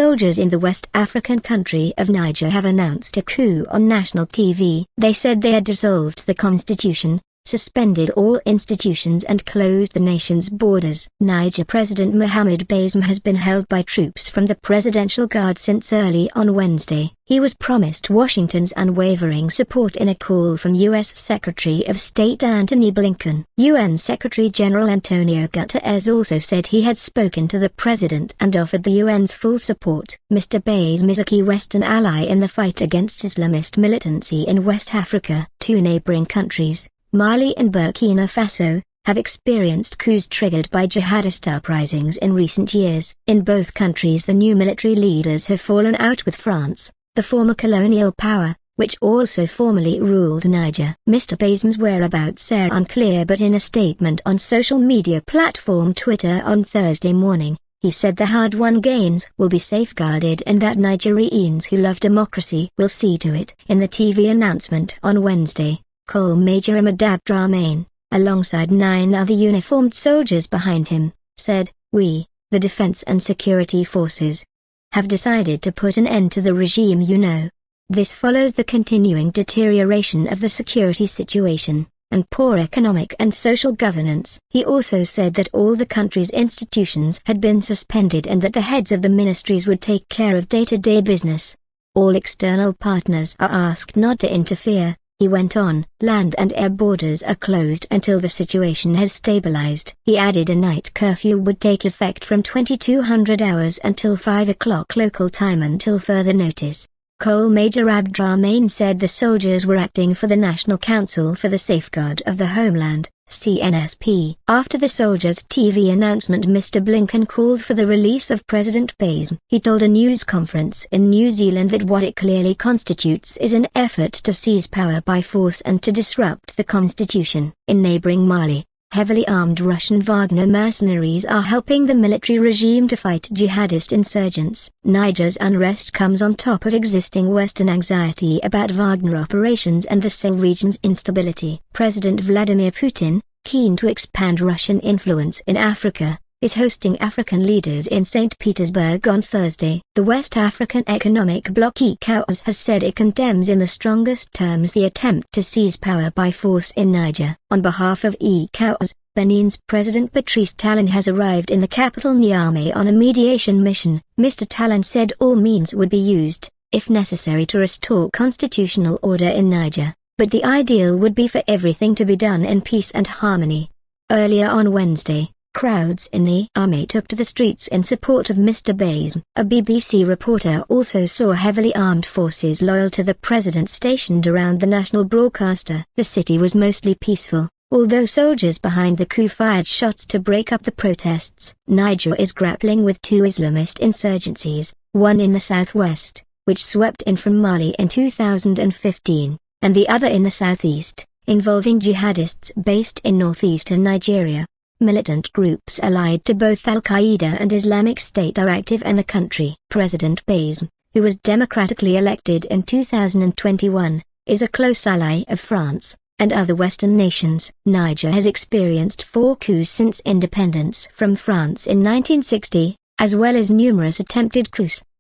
soldiers in the West African country of Niger have announced a coup on national TV. They said they had dissolved the constitution, suspended all institutions and closed the nation's borders. Niger President Mohamed Bazoum has been held by troops from the Presidential Guard since early on Wednesday. He was promised Washington's unwavering support in a call from U.S. Secretary of State Antony Blinken. UN Secretary General Antonio Guterres also said he had spoken to the president and offered the UN's full support. Mr. Bazoum is a key Western ally in the fight against Islamist militancy in West Africa. Two neighboring countries, Mali and Burkina Faso, have experienced coups triggered by jihadist uprisings in recent years. In both countries the new military leaders have fallen out with France, the former colonial power, which also formerly ruled Niger. Mr. Bazoum's whereabouts are unclear, but in a statement on social media platform Twitter on Thursday morning, he said the hard-won gains will be safeguarded and that Nigerians who love democracy will see to it. In the TV announcement on Wednesday, Col Major Ahmed Abdrahmane, alongside 9 other uniformed soldiers behind him, said, "We, the Defense and Security Forces, have decided to put an end to the regime you know. This follows the continuing deterioration of the security situation, and poor economic and social governance." He also said that all the country's institutions had been suspended and that the heads of the ministries would take care of day-to-day business. All external partners are asked not to interfere. He went on, land and air borders are closed until the situation has stabilized. He added a night curfew would take effect from 2200 hours until 5 o'clock local time until further notice. Col Major Abdrahmane said the soldiers were acting for the National Council for the Safeguard of the Homeland, CNSP. After the soldiers' TV announcement, Mr. Blinken called for the release of President Bazoum. He told a news conference in New Zealand that what it clearly constitutes is an effort to seize power by force and to disrupt the constitution. In neighboring Mali, heavily armed Russian Wagner mercenaries are helping the military regime to fight jihadist insurgents. Niger's unrest comes on top of existing Western anxiety about Wagner operations and the Sahel region's instability. President Vladimir Putin, keen to expand Russian influence in Africa, is hosting African leaders in St. Petersburg on Thursday. The West African Economic Bloc ECOWAS has said it condemns in the strongest terms the attempt to seize power by force in Niger. On behalf of ECOWAS, Benin's President Patrice Talon has arrived in the capital Niamey on a mediation mission. Mr. Talon said all means would be used, if necessary, to restore constitutional order in Niger, but the ideal would be for everything to be done in peace and harmony. Earlier on Wednesday, crowds in Niamey took to the streets in support of Mr. Bazoum. A BBC reporter also saw heavily armed forces loyal to the president stationed around the national broadcaster. The city was mostly peaceful, although soldiers behind the coup fired shots to break up the protests. Niger is grappling with two Islamist insurgencies, one in the southwest, which swept in from Mali in 2015, and the other in the southeast, involving jihadists based in northeastern Nigeria. Militant groups allied to both Al-Qaeda and Islamic State are active in the country. President Bazoum, who was democratically elected in 2021, is a close ally of France and other Western nations. Niger has experienced 4 coups since independence from France in 1960, as well as numerous attempted coups.